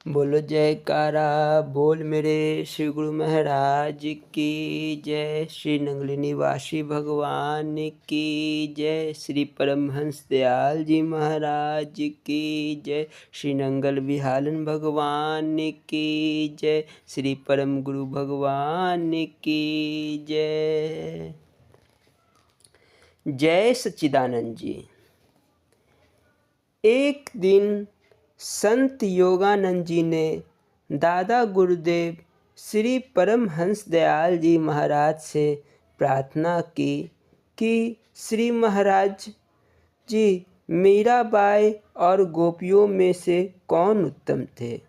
बोलो जयकारा बोल मेरे श्री गुरु महाराज की जय। श्री नंगली निवासी भगवान की जय। श्री परमहंस दयाल जी महाराज की जय। श्री नंगल विहालन भगवान की जय। श्री परम गुरु भगवान की जय। जय सच्चिदानंद जी। एक दिन संत योगानंद जी ने दादा गुरुदेव श्री परमहंस दयाल जी महाराज से प्रार्थना की कि श्री महाराज जी मीराबाई और गोपियों में से कौन उत्तम थे।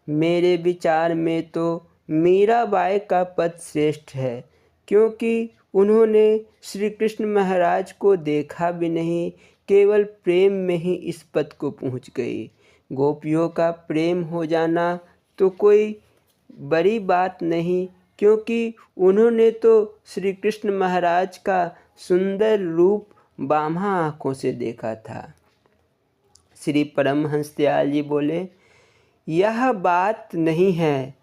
मेरे विचार में तो मीराबाई का पद श्रेष्ठ है, क्योंकि उन्होंने श्री कृष्ण महाराज को देखा भी नहीं, केवल प्रेम में ही इस पद को पहुंच गई। गोपियों का प्रेम हो जाना तो कोई बड़ी बात नहीं, क्योंकि उन्होंने तो श्री कृष्ण महाराज का सुंदर रूप बाम्हा आँखों से देखा था। श्री परमहंस दयाल जी बोले, यह बात नहीं है,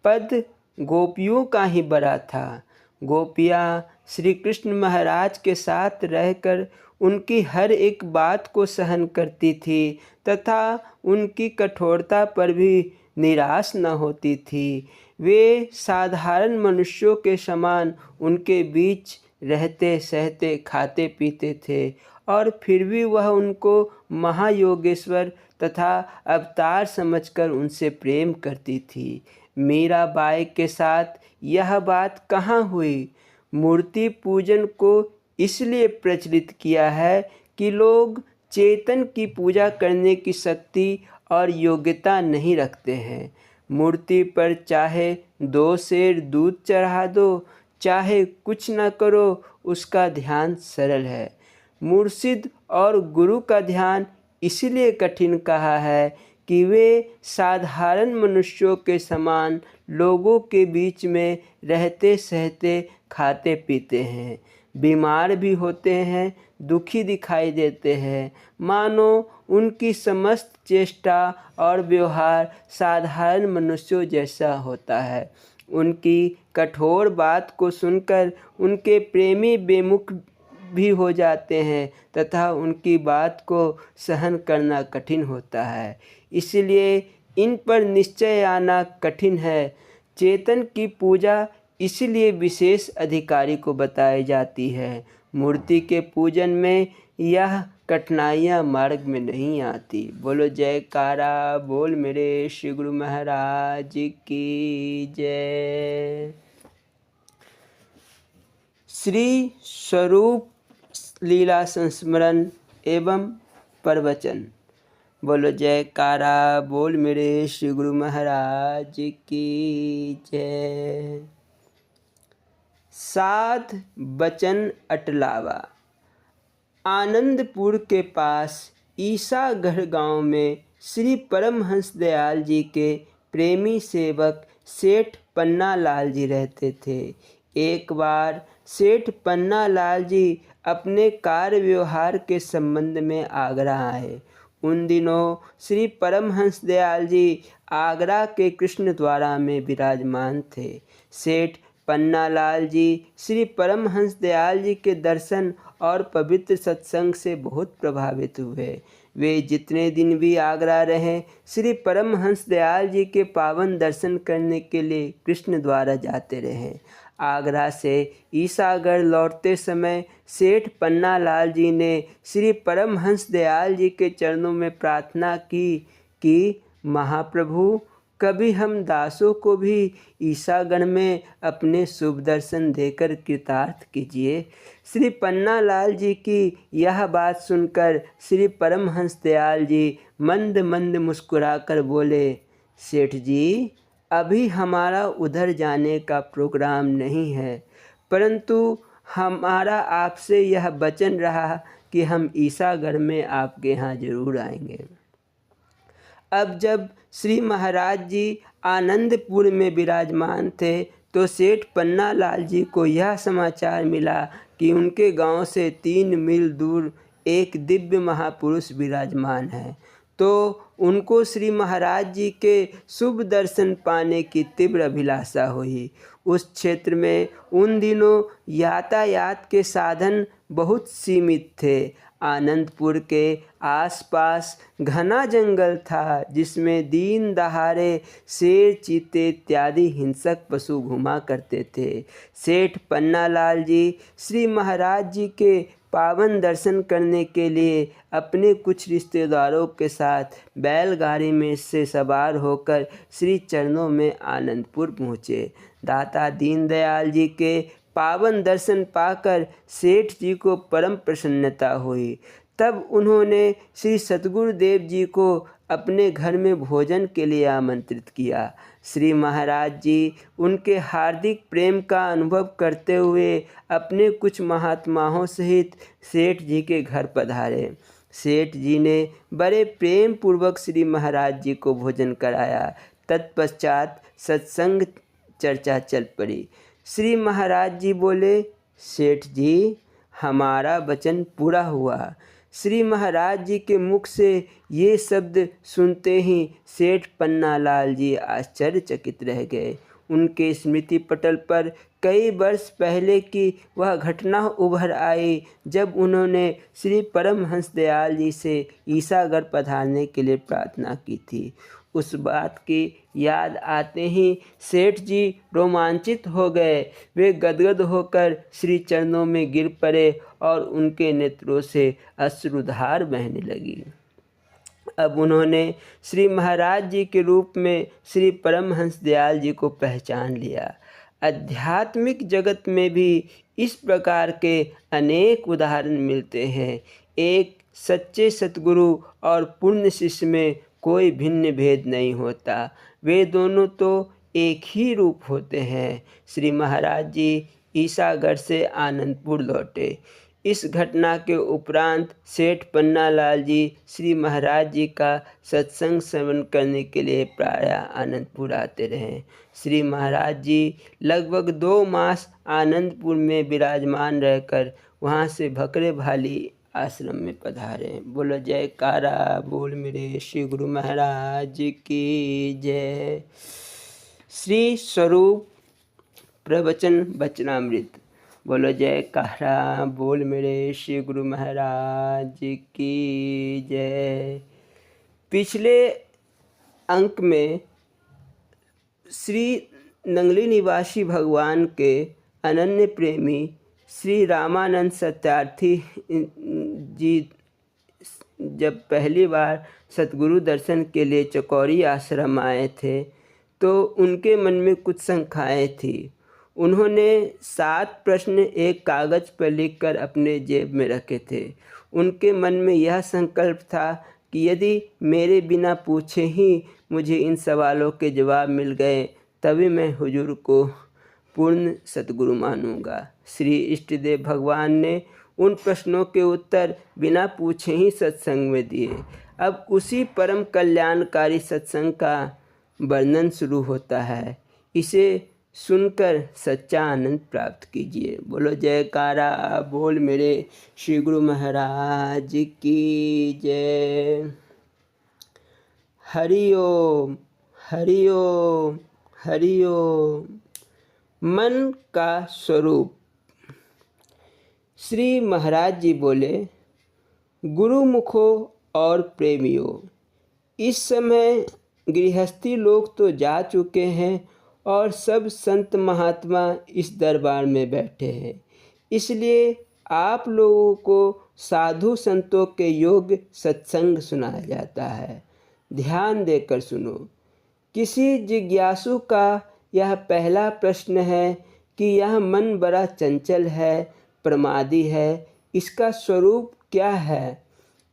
पद गोपियों का ही बड़ा था। गोपियाँ श्री कृष्ण महाराज के साथ रहकर उनकी हर एक बात को सहन करती थी तथा उनकी कठोरता पर भी निराश न होती थी। वे साधारण मनुष्यों के समान उनके बीच रहते सहते खाते पीते थे, और फिर भी वह उनको महायोगेश्वर तथा अवतार समझकर उनसे प्रेम करती थी। मीराबाई के साथ यह बात कहाँ हुई। मूर्ति पूजन को इसलिए प्रचलित किया है कि लोग चेतन की पूजा करने की शक्ति और योग्यता नहीं रखते हैं। मूर्ति पर चाहे 2 सेर दूध चढ़ा दो, चाहे कुछ न करो, उसका ध्यान सरल है। मुर्शिद और गुरु का ध्यान इसलिए कठिन कहा है कि वे साधारण मनुष्यों के समान लोगों के बीच में रहते सहते खाते पीते हैं, बीमार भी होते हैं, दुखी दिखाई देते हैं, मानो उनकी समस्त चेष्टा और व्यवहार साधारण मनुष्यों जैसा होता है। उनकी कठोर बात को सुनकर उनके प्रेमी बेमुख भी हो जाते हैं तथा उनकी बात को सहन करना कठिन होता है। इसलिए इन पर निश्चय आना कठिन है। चेतन की पूजा इसलिए विशेष अधिकारी को बताई जाती है। मूर्ति के पूजन में यह कठिनाइयाँ मार्ग में नहीं आती। बोलो जयकारा बोल मेरे श्री गुरु महाराज की जय। श्री स्वरूप लीला संस्मरण एवं प्रवचन। बोलो जयकारा बोल मेरे श्री गुरु महाराज की जय। साध बचन अटलावा। आनंदपुर के पास ईसागढ़ गांव में श्री परमहंस दयाल जी के प्रेमी सेवक सेठ पन्ना लाल जी रहते थे। एक बार सेठ पन्ना लाल जी अपने कार्य व्यवहार के संबंध में आगरा आए। उन दिनों श्री परमहंस दयाल जी आगरा के कृष्ण द्वारा में विराजमान थे। सेठ पन्ना लाल जी श्री परमहंस दयाल जी के दर्शन और पवित्र सत्संग से बहुत प्रभावित हुए। वे जितने दिन भी आगरा रहे, श्री परमहंस दयाल जी के पावन दर्शन करने के लिए कृष्ण द्वारा जाते रहे। आगरा से ईसागढ़ लौटते समय सेठ पन्ना लाल जी ने श्री परमहंस दयाल जी के चरणों में प्रार्थना की कि महाप्रभु, कभी हम दासों को भी ईसागढ़ में अपने शुभ दर्शन देकर कृतार्थ कीजिए। श्री पन्ना लाल जी की यह बात सुनकर श्री परमहंस दयाल जी मंद मंद मुस्कुराकर बोले, सेठ जी, अभी हमारा उधर जाने का प्रोग्राम नहीं है, परंतु हमारा आपसे यह वचन रहा कि हम ईसागढ़ में आपके यहाँ जरूर आएंगे। अब जब श्री महाराज जी आनंदपुर में विराजमान थे तो सेठ पन्ना लाल जी को यह समाचार मिला कि उनके गांव से 3 मील दूर एक दिव्य महापुरुष विराजमान है। तो उनको श्री महाराज जी के शुभ दर्शन पाने की तीव्र अभिलाषा हुई। उस क्षेत्र में उन दिनों यातायात के साधन बहुत सीमित थे। आनंदपुर के आसपास घना जंगल था, जिसमें दिन दहाड़े शेर, चीते इत्यादि हिंसक पशु घुमा करते थे। सेठ पन्नालाल जी श्री महाराज जी के पावन दर्शन करने के लिए अपने कुछ रिश्तेदारों के साथ बैलगाड़ी में से सवार होकर श्री चरणों में आनंदपुर पहुँचे। दाता दीनदयाल जी के पावन दर्शन पाकर सेठ जी को परम प्रसन्नता हुई। तब उन्होंने श्री सतगुरुदेव जी को अपने घर में भोजन के लिए आमंत्रित किया। श्री महाराज जी उनके हार्दिक प्रेम का अनुभव करते हुए अपने कुछ महात्माओं सहित सेठ जी के घर पधारे। सेठ जी ने बड़े प्रेम पूर्वक श्री महाराज जी को भोजन कराया। तत्पश्चात सत्संग चर्चा चल पड़ी। श्री महाराज जी बोले, सेठ जी, हमारा वचन पूरा हुआ। श्री महाराज जी के मुख से ये शब्द सुनते ही सेठ पन्नालाल जी आश्चर्यचकित रह गए। उनके स्मृति पटल पर कई वर्ष पहले की वह घटना उभर आई, जब उन्होंने श्री परमहंस दयाल जी से ईसागढ़ पधारने के लिए प्रार्थना की थी। उस बात की याद आते ही सेठ जी रोमांचित हो गए। वे गदगद होकर श्री चरणों में गिर पड़े और उनके नेत्रों से अश्रुधार बहने लगी। अब उन्होंने श्री महाराज जी के रूप में श्री परमहंस दयाल जी को पहचान लिया। आध्यात्मिक जगत में भी इस प्रकार के अनेक उदाहरण मिलते हैं। एक सच्चे सतगुरु और पूर्ण शिष्य में कोई भिन्न भेद नहीं होता, वे दोनों तो एक ही रूप होते हैं। श्री महाराज जी ईसागढ़ से आनंदपुर लौटे। इस घटना के उपरांत सेठ पन्नालाल जी श्री महाराज जी का सत्संग श्रवण करने के लिए प्रायः आनंदपुर आते रहे। श्री महाराज जी लगभग 2 मास आनंदपुर में विराजमान रहकर वहाँ से भकरे भाली आश्रम में पधारे। बोलो जयकारा बोल मेरे श्री गुरु महाराज की जय। श्री स्वरूप प्रवचन वचनामृत। बोलो जयकारा बोल मेरे श्री गुरु महाराज की जय। पिछले अंक में श्री नंगली निवासी भगवान के अनन्य प्रेमी श्री रामानंद सत्यार्थी जी जब पहली बार सतगुरु दर्शन के लिए चकौरी आश्रम आए थे, तो उनके मन में कुछ शंकाएँ थी। उन्होंने 7 प्रश्न एक कागज़ पर लिखकर अपने जेब में रखे थे। उनके मन में यह संकल्प था कि यदि मेरे बिना पूछे ही मुझे इन सवालों के जवाब मिल गए, तभी मैं हुजूर को पूर्ण सतगुरु मानूंगा। श्री इष्टदेव भगवान ने उन प्रश्नों के उत्तर बिना पूछे ही सत्संग में दिए। अब उसी परम कल्याणकारी सत्संग का वर्णन शुरू होता है। इसे सुनकर सच्चा आनंद प्राप्त कीजिए। बोलो जयकारा बोल मेरे श्री गुरु महाराज की जय। हरि ओम हरि ओम हरि ओम। मन का स्वरूप। श्री महाराज जी बोले, गुरुमुखों और प्रेमियों, इस समय गृहस्थी लोग तो जा चुके हैं और सब संत महात्मा इस दरबार में बैठे हैं, इसलिए आप लोगों को साधु संतों के योग्य सत्संग सुनाया जाता है। ध्यान देकर सुनो। किसी जिज्ञासु का यह पहला प्रश्न है कि यह मन बड़ा चंचल है, प्रमादी है, इसका स्वरूप क्या है?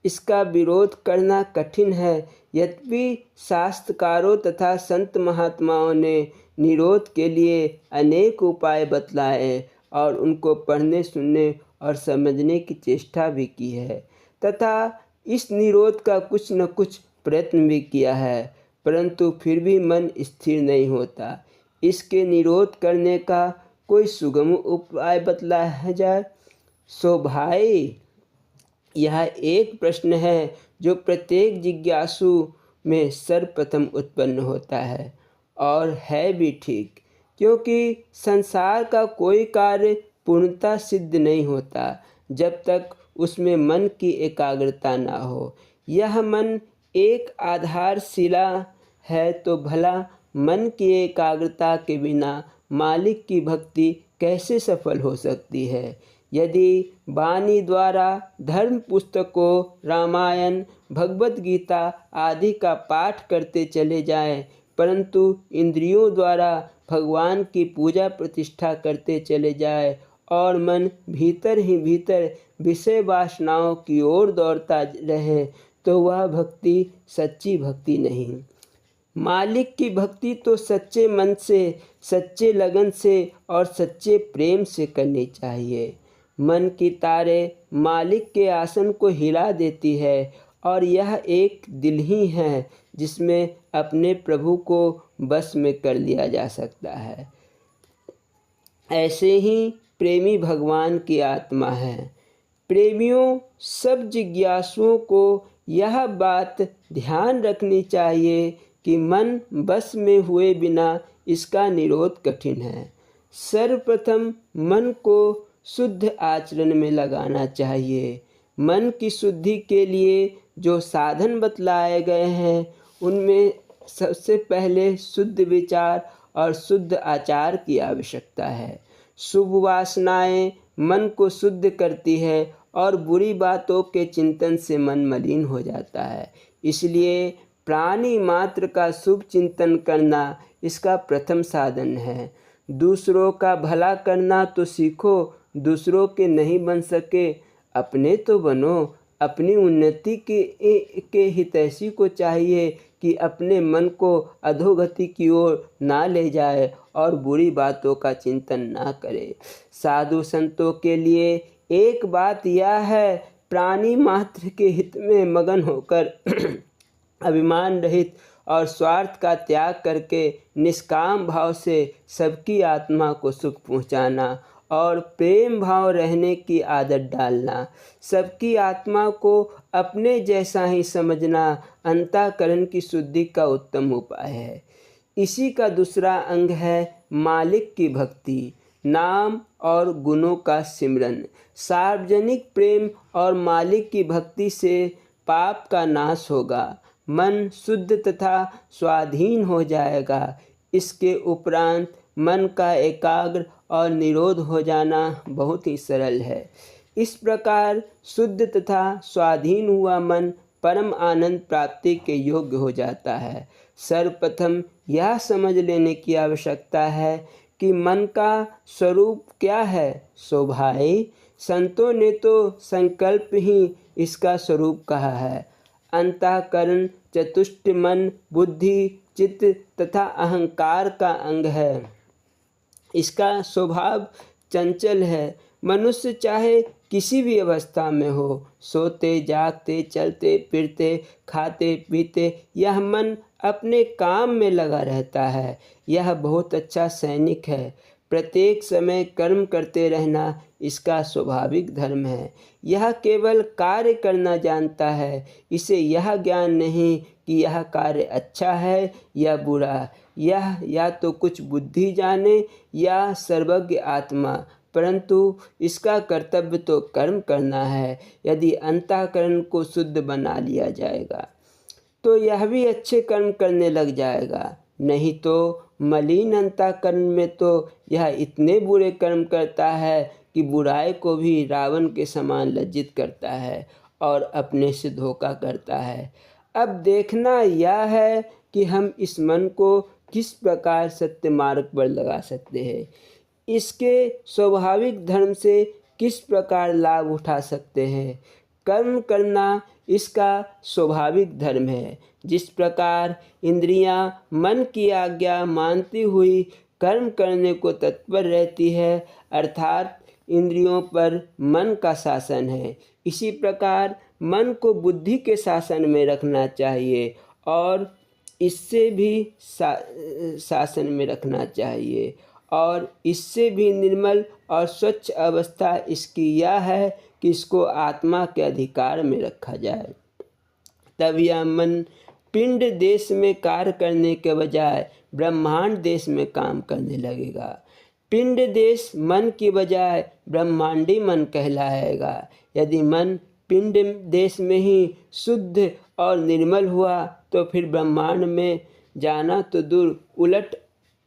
इसका विरोध करना कठिन है, यद्यपि शास्त्रकारों तथा संत महात्माओं ने निरोध के लिए अनेक उपाय बतलाए और उनको पढ़ने, सुनने और समझने की चेष्टा भी की है तथा इस निरोध का कुछ न कुछ प्रयत्न भी किया है, परंतु फिर भी मन स्थिर नहीं होता। इसके निरोध करने का कोई सुगम उपाय बतलाया जाए। सो भाई, यह एक प्रश्न है जो प्रत्येक जिज्ञासु में सर्वप्रथम उत्पन्न होता है। और है भी ठीक, क्योंकि संसार का कोई कार्य पूर्णतः सिद्ध नहीं होता जब तक उसमें मन की एकाग्रता ना हो। यह मन एक आधारशिला है, तो भला मन की एकाग्रता के बिना मालिक की भक्ति कैसे सफल हो सकती है। यदि वाणी द्वारा धर्म पुस्तकों, रामायण, भगवत गीता आदि का पाठ करते चले जाएं, परंतु इंद्रियों द्वारा भगवान की पूजा प्रतिष्ठा करते चले जाए और मन भीतर ही भीतर विषय वासनाओं की ओर दौड़ता रहे, तो वह भक्ति सच्ची भक्ति नहीं। मालिक की भक्ति तो सच्चे मन से, सच्चे लगन से और सच्चे प्रेम से करनी चाहिए। मन की तारे मालिक के आसन को हिला देती है, और यह एक दिल ही है जिसमें अपने प्रभु को बस में कर लिया जा सकता है। ऐसे ही प्रेमी भगवान की आत्मा है। प्रेमियों, सब जिज्ञासुओं को यह बात ध्यान रखनी चाहिए कि मन बस में हुए बिना इसका निरोध कठिन है। सर्वप्रथम मन को शुद्ध आचरण में लगाना चाहिए। मन की शुद्धि के लिए जो साधन बतलाए गए हैं, उनमें सबसे पहले शुद्ध विचार और शुद्ध आचार की आवश्यकता है। शुभ वासनाएं मन को शुद्ध करती है और बुरी बातों के चिंतन से मन मलिन हो जाता है। इसलिए प्राणी मात्र का शुभ चिंतन करना इसका प्रथम साधन है। दूसरों का भला करना तो सीखो, दूसरों के नहीं बन सके अपने तो बनो। अपनी उन्नति के हितैषी को चाहिए कि अपने मन को अधोगति की ओर ना ले जाए और बुरी बातों का चिंतन ना करे। साधु संतों के लिए एक बात यह है, प्राणी मात्र के हित में मगन होकर अभिमान रहित और स्वार्थ का त्याग करके निष्काम भाव से सबकी आत्मा को सुख पहुंचाना और प्रेम भाव रहने की आदत डालना। सबकी आत्मा को अपने जैसा ही समझना अंतःकरण की शुद्धि का उत्तम उपाय है। इसी का दूसरा अंग है मालिक की भक्ति, नाम और गुणों का सिमरन। सार्वजनिक प्रेम और मालिक की भक्ति से पाप का नाश होगा, मन शुद्ध तथा स्वाधीन हो जाएगा। इसके उपरांत मन का एकाग्र और निरोध हो जाना बहुत ही सरल है। इस प्रकार शुद्ध तथा स्वाधीन हुआ मन परम आनंद प्राप्ति के योग्य हो जाता है। सर्वप्रथम यह समझ लेने की आवश्यकता है कि मन का स्वरूप क्या है। स्वभाव संतों ने तो संकल्प ही इसका स्वरूप कहा है। अंतःकरण चतुष्ट मन, बुद्धि, चित्त तथा अहंकार का अंग है। इसका स्वभाव चंचल है। मनुष्य चाहे किसी भी अवस्था में हो, सोते जागते, चलते फिरते, खाते पीते, यह मन अपने काम में लगा रहता है। यह बहुत अच्छा सैनिक है। प्रत्येक समय कर्म करते रहना इसका स्वाभाविक धर्म है। यह केवल कार्य करना जानता है। इसे यह ज्ञान नहीं कि यह कार्य अच्छा है या बुरा। यह या तो कुछ बुद्धि जाने या सर्वज्ञ आत्मा, परंतु इसका कर्तव्य तो कर्म करना है। यदि अंतःकरण को शुद्ध बना लिया जाएगा तो यह भी अच्छे कर्म करने लग जाएगा। नहीं तो मलिन अंतःकरण में तो यह इतने बुरे कर्म करता है कि बुराई को भी रावण के समान लज्जित करता है और अपने से धोखा करता है। अब देखना यह है कि हम इस मन को किस प्रकार सत्य मार्ग पर लगा सकते हैं, इसके स्वाभाविक धर्म से किस प्रकार लाभ उठा सकते हैं। कर्म करना इसका स्वाभाविक धर्म है। जिस प्रकार इंद्रियां मन की आज्ञा मानती हुई कर्म करने को तत्पर रहती है, अर्थात इंद्रियों पर मन का शासन है, इसी प्रकार मन को बुद्धि के शासन में रखना चाहिए और इससे भी शासन में रखना चाहिए। और इससे भी निर्मल और स्वच्छ अवस्था इसकी यह है कि इसको आत्मा के अधिकार में रखा जाए। तब यह मन पिंड देश में कार्य करने के बजाय ब्रह्मांड देश में काम करने लगेगा। पिंड देश मन की बजाय ब्रह्मांडी मन कहलाएगा। यदि मन पिंड देश में ही शुद्ध और निर्मल हुआ तो फिर ब्रह्मांड में जाना तो दूर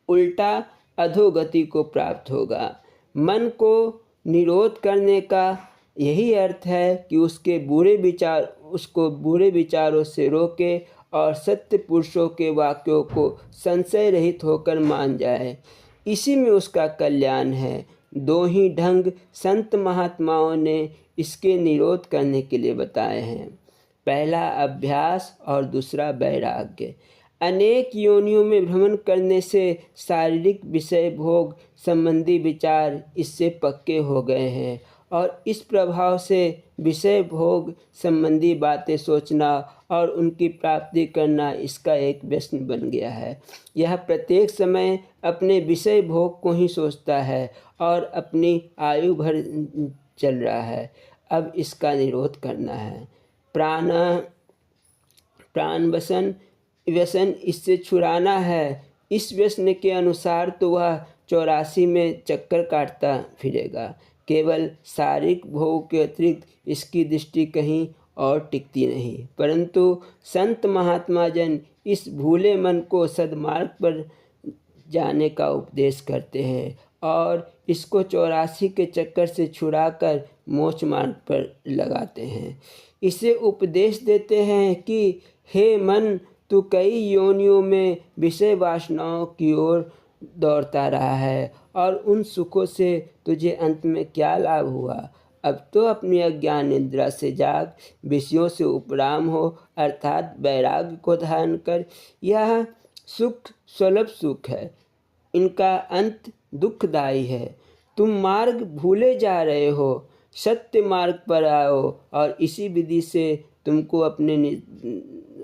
उल्टा अधोगति को प्राप्त होगा। मन को निरोध करने का यही अर्थ है कि उसको बुरे विचारों से रोके और सत्य पुरुषों के वाक्यों को संशय रहित होकर मान जाए। इसी में उसका कल्याण है। दो ही ढंग संत महात्माओं ने इसके निरोध करने के लिए बताए हैं। पहला अभ्यास और दूसरा वैराग्य। अनेक योनियों में भ्रमण करने से शारीरिक विषय भोग संबंधी विचार इससे पक्के हो गए हैं और इस प्रभाव से विषय भोग संबंधी बातें सोचना और उनकी प्राप्ति करना इसका एक व्यसन बन गया है। यह प्रत्येक समय अपने विषय भोग को ही सोचता है और अपनी आयु भर चल रहा है। अब इसका निरोध करना है। प्राण व्यसन इससे छुड़ाना है। इस व्यसन के अनुसार तो वह 84 में चक्कर काटता फिरेगा। केवल शारीरिक भोग के अतिरिक्त इसकी दृष्टि कहीं और टिकती नहीं। परंतु संत महात्मा जन इस भूले मन को सद्मार्ग पर जाने का उपदेश करते हैं और इसको 84 के चक्कर से छुड़ाकर मोक्ष मार्ग पर लगाते हैं। इसे उपदेश देते हैं कि हे मन, तू कई योनियों में विषय वासनाओं की ओर दौड़ता रहा है और उन सुखों से तुझे अंत में क्या लाभ हुआ। अब तो अपनी अज्ञान निद्रा से जाग, विषयों से उपराम हो अर्थात वैराग्य को धारण कर। यह सुख सुलभ सुख है, इनका अंत दुखदायी है। तुम मार्ग भूले जा रहे हो, सत्य मार्ग पर आओ और इसी विधि से तुमको अपने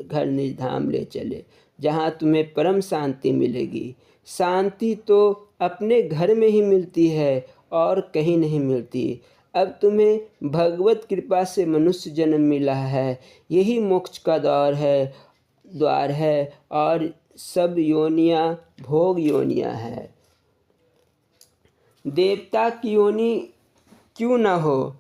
घर निधाम ले चले, जहाँ तुम्हें परम शांति मिलेगी। शांति तो अपने घर में ही मिलती है और कहीं नहीं मिलती। अब तुम्हें भगवत कृपा से मनुष्य जन्म मिला है, यही मोक्ष का द्वार है और सब योनियाँ भोग योनियाँ है। देवता की योनि क्यों न हो,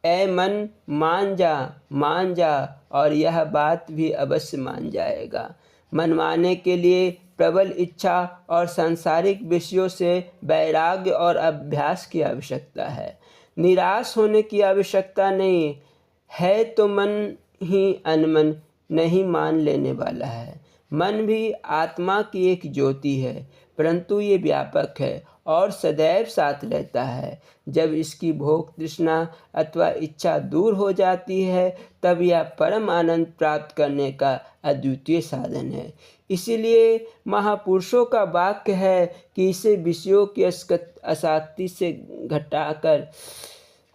ऐ मन मान जा और यह बात भी अवश्य मान जाएगा। मनवाने के लिए प्रबल इच्छा और सांसारिक विषयों से वैराग्य और अभ्यास की आवश्यकता है। निराश होने की आवश्यकता नहीं है, तो मन ही अनमन नहीं मान लेने वाला है। मन भी आत्मा की एक ज्योति है, परंतु ये व्यापक है और सदैव साथ रहता है। जब इसकी भोग तृष्णा अथवा इच्छा दूर हो जाती है, तब यह परम आनंद प्राप्त करने का अद्वितीय साधन है। इसीलिए महापुरुषों का वाक्य है कि इसे विषयों की आसक्ति से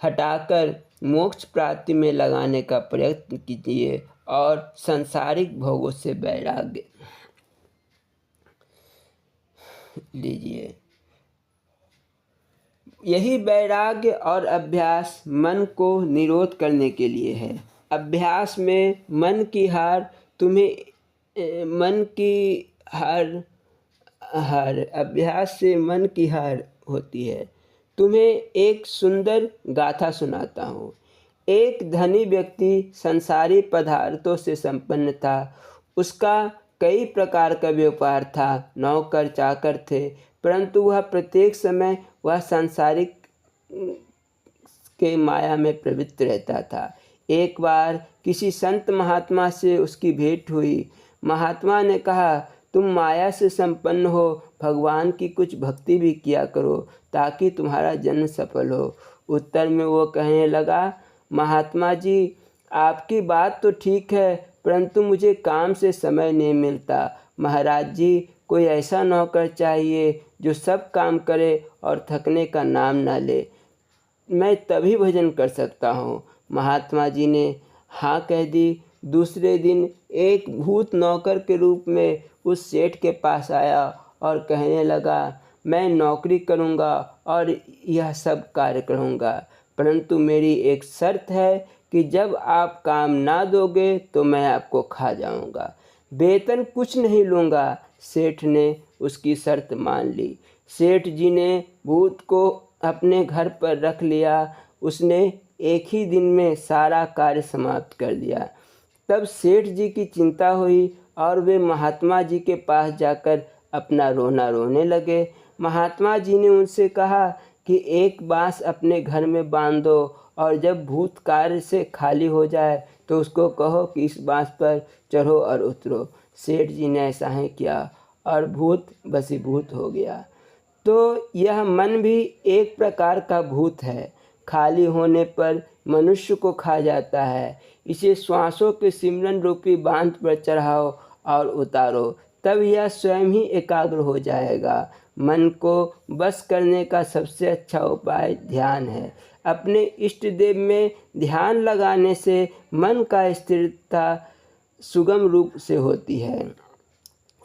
हटाकर मोक्ष प्राप्ति में लगाने का प्रयत्न कीजिए और सांसारिक भोगों से वैराग्य लीजिए। यही वैराग्य और अभ्यास मन को निरोध करने के लिए है। अभ्यास में मन की हार अभ्यास से मन की हार होती है। तुम्हें एक सुंदर गाथा सुनाता हूँ। एक धनी व्यक्ति संसारी पदार्थों से संपन्न था। उसका कई प्रकार का व्यापार था, नौकर चाकर थे, परंतु वह प्रत्येक समय वह सांसारिक के माया में प्रवृत्त रहता था। एक बार किसी संत महात्मा से उसकी भेंट हुई। महात्मा ने कहा, तुम माया से संपन्न हो, भगवान की कुछ भक्ति भी किया करो ताकि तुम्हारा जन्म सफल हो। उत्तर में वो कहने लगा, महात्मा जी, आपकी बात तो ठीक है, परंतु मुझे काम से समय नहीं मिलता। महाराज जी, कोई ऐसा नौकर चाहिए जो सब काम करे और थकने का नाम ना ले, मैं तभी भजन कर सकता हूँ। महात्मा जी ने हाँ कह दी। दूसरे दिन एक भूत नौकर के रूप में उस सेठ के पास आया और कहने लगा, मैं नौकरी करूँगा और यह सब कार्य करूँगा, परंतु मेरी एक शर्त है कि जब आप काम ना दोगे तो मैं आपको खा जाऊँगा। वेतन कुछ नहीं लूँगा। सेठ ने उसकी शर्त मान ली। सेठ जी ने भूत को अपने घर पर रख लिया। उसने एक ही दिन में सारा कार्य समाप्त कर दिया। तब सेठ जी की चिंता हुई और वे महात्मा जी के पास जाकर अपना रोना रोने लगे। महात्मा जी ने उनसे कहा कि एक बाँस अपने घर में बांध दो और जब भूत कार्य से खाली हो जाए तो उसको कहो कि इस बाँस पर चढ़ो और उतरो। सेठ जी ने ऐसा ही किया और भूत वशीभूत हो गया। तो यह मन भी एक प्रकार का भूत है। खाली होने पर मनुष्य को खा जाता है। इसे श्वासों के सिमरन रूपी बांध पर चढ़ाओ और उतारो, तब यह स्वयं ही एकाग्र हो जाएगा। मन को बस करने का सबसे अच्छा उपाय ध्यान है। अपने इष्ट देव में ध्यान लगाने से मन का स्थिरता सुगम रूप से होती है।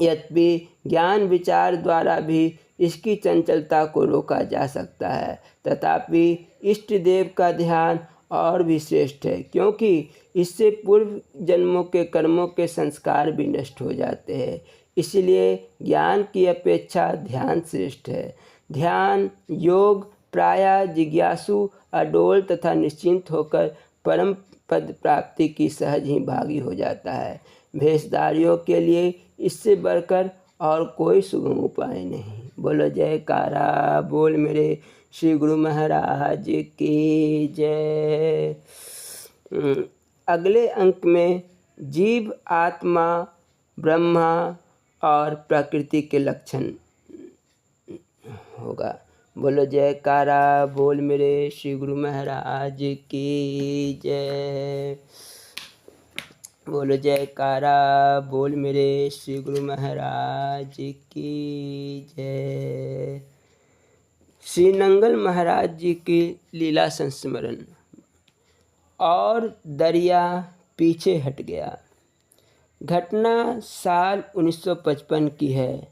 यद्यपि ज्ञान विचार द्वारा भी इसकी चंचलता को रोका जा सकता है, तथापि इष्ट देव का ध्यान और भी श्रेष्ठ है, क्योंकि इससे पूर्व जन्मों के कर्मों के संस्कार भी नष्ट हो जाते हैं। इसलिए ज्ञान की अपेक्षा ध्यान श्रेष्ठ है। ध्यान योग प्रायः जिज्ञासु अडोल तथा निश्चिंत होकर परम पद प्राप्ति की सहज ही भागी हो जाता है। भेषधारियों के लिए इससे बढ़कर और कोई सुगम उपाय नहीं। बोलो जयकारा बोल मेरे श्री गुरु महाराज की जय। अगले अंक में जीव, आत्मा, ब्रह्मा और प्रकृति के लक्षण होगा। बोलो जयकारा बोल मेरे श्री गुरु महाराज की जय। बोलो जयकारा बोल मेरे श्री गुरु महाराज की जय। श्री नंगल महाराज जी की लीला संस्मरण। और दरिया पीछे हट गया। घटना साल 1955 की है।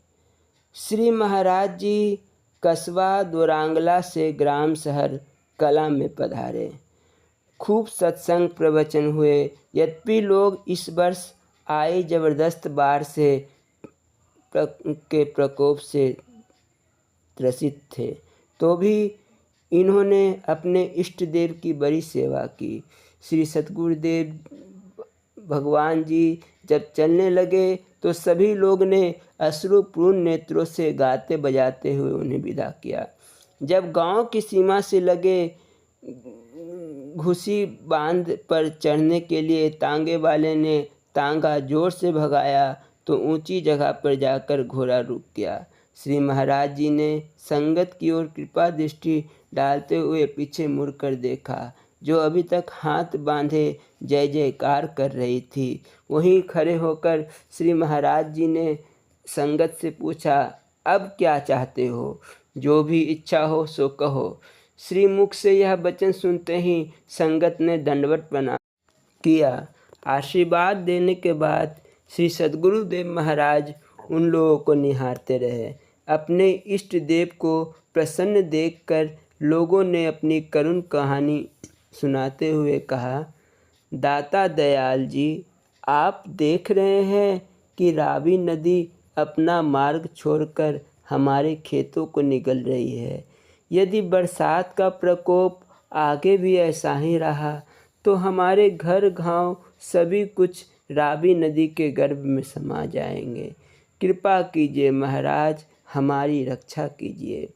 श्री महाराज जी कस्बा दोरांगला से ग्राम शहर कला में पधारे। खूब सत्संग प्रवचन हुए। यद्यपि लोग इस वर्ष आए जबरदस्त बाढ़ के प्रकोप से त्रसित थे, तो भी इन्होंने अपने इष्ट देव की बड़ी सेवा की। श्री सतगुरुदेव भगवान जी जब चलने लगे तो सभी लोग ने अश्रुपूर्ण नेत्रों से गाते बजाते हुए उन्हें विदा किया। जब गांव की सीमा से लगे घुसी बांध पर चढ़ने के लिए तांगे वाले ने तांगा जोर से भगाया तो ऊंची जगह पर जाकर घोड़ा रुक गया। श्री महाराज जी ने संगत की ओर कृपा दृष्टि डालते हुए पीछे मुड़कर देखा। जो अभी तक हाथ बांधे जय जयकार कर रही थी, वहीं खड़े होकर श्री महाराज जी ने संगत से पूछा, अब क्या चाहते हो? जो भी इच्छा हो सो कहो। श्री मुख से यह वचन सुनते ही संगत ने दंडवत प्रणाम किया। आशीर्वाद देने के बाद श्री सद्गुरुदेव महाराज उन लोगों को निहारते रहे। अपने इष्ट देव को प्रसन्न देखकर लोगों ने अपनी करुण कहानी सुनाते हुए कहा, दाता दयाल जी, आप देख रहे हैं कि रावी नदी अपना मार्ग छोड़कर हमारे खेतों को निगल रही है। यदि बरसात का प्रकोप आगे भी ऐसा ही रहा तो हमारे घर गांव सभी कुछ रावी नदी के गर्भ में समा जाएंगे। कृपा कीजिए महाराज, हमारी रक्षा कीजिए।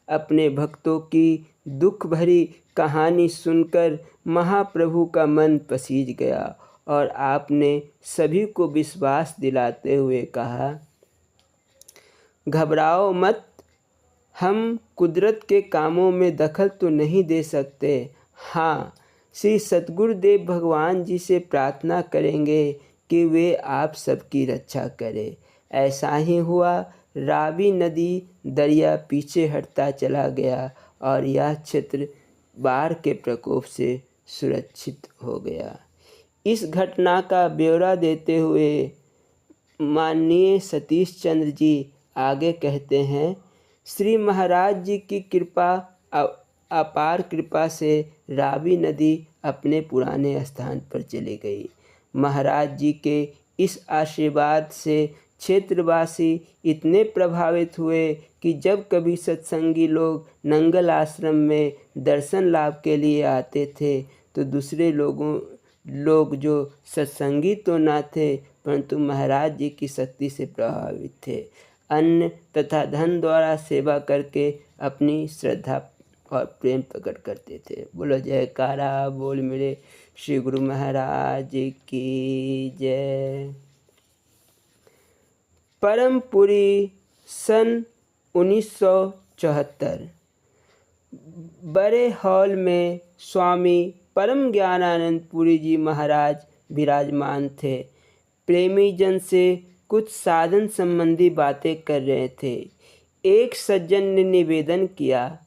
अपने भक्तों की दुख भरी कहानी सुनकर महाप्रभु का मन पसीज गया और आपने सभी को विश्वास दिलाते हुए कहा, घबराओ मत, हम कुदरत के कामों में दखल तो नहीं दे सकते। हाँ, श्री सतगुरुदेव भगवान जी से प्रार्थना करेंगे कि वे आप सबकी रक्षा करें। ऐसा ही हुआ। रावी नदी दरिया पीछे हटता चला गया और यह क्षेत्र बाढ़ के प्रकोप से सुरक्षित हो गया। इस घटना का ब्यौरा देते हुए माननीय सतीश चंद्र जी आगे कहते हैं, श्री महाराज जी की कृपा अपार कृपा से रावी नदी अपने पुराने स्थान पर चली गई। महाराज जी के इस आशीर्वाद से क्षेत्रवासी इतने प्रभावित हुए कि जब कभी सत्संगी लोग नंगल आश्रम में दर्शन लाभ के लिए आते थे तो दूसरे लोग जो सत्संगी तो ना थे परंतु महाराज जी की शक्ति से प्रभावित थे। अन्न तथा धन द्वारा सेवा करके अपनी श्रद्धा और प्रेम प्रकट करते थे। बोलो जयकारा बोल मेरे श्री गुरु महाराज की जय। परमपुरी सन 1974 बड़े हॉल में स्वामी परम ज्ञानानंद पुरी जी महाराज विराजमान थे। प्रेमी जन से कुछ साधन संबंधी बातें कर रहे थे। एक सज्जन ने निवेदन किया,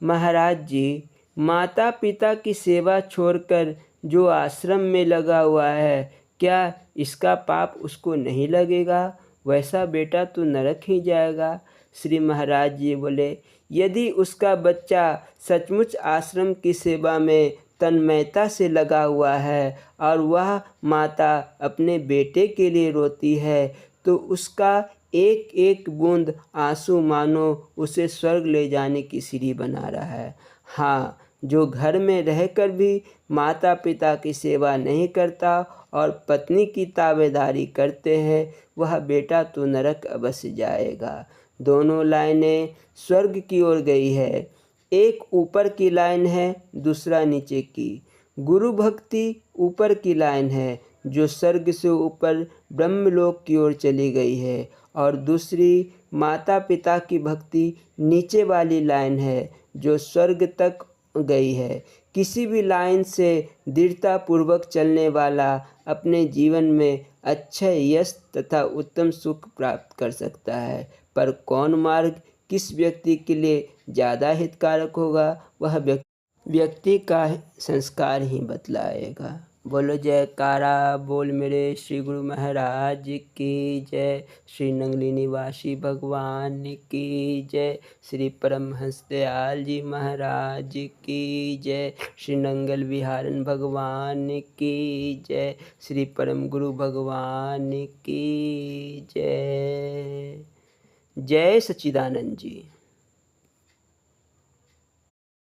महाराज जी, माता पिता की सेवा छोड़कर जो आश्रम में लगा हुआ है, क्या इसका पाप उसको नहीं लगेगा? वैसा बेटा तो नरक ही जाएगा। श्री महाराज जी बोले, यदि उसका बच्चा सचमुच आश्रम की सेवा में तन्मयता से लगा हुआ है और वह माता अपने बेटे के लिए रोती है तो उसका एक एक बूंद आंसू मानो उसे स्वर्ग ले जाने की सीढ़ी बना रहा है। हाँ, जो घर में रहकर भी माता पिता की सेवा नहीं करता और पत्नी की ताबेदारी करते हैं वह बेटा तो नरक अवश्य जाएगा। दोनों लाइनें स्वर्ग की ओर गई है। एक ऊपर की लाइन है, दूसरा नीचे की। गुरु भक्ति ऊपर की लाइन है जो स्वर्ग से ऊपर ब्रह्मलोक की ओर चली गई है और दूसरी माता पिता की भक्ति नीचे वाली लाइन है जो स्वर्ग तक गई है। किसी भी लाइन से दृढ़तापूर्वक चलने वाला अपने जीवन में अच्छा यश तथा उत्तम सुख प्राप्त कर सकता है, पर कौन मार्ग किस व्यक्ति के लिए ज़्यादा हितकारक होगा वह व्यक्ति का संस्कार ही बतलाएगा। बोलो जयकारा बोल मेरे श्री गुरु महाराज की जय। श्री नंगली निवासी भगवान की जय। श्री परमहंस दयाल जी महाराज की जय। श्री नंगल विहारन भगवान की जय। श्री परम गुरु भगवान की जय। जय सच्चिदानंद जी।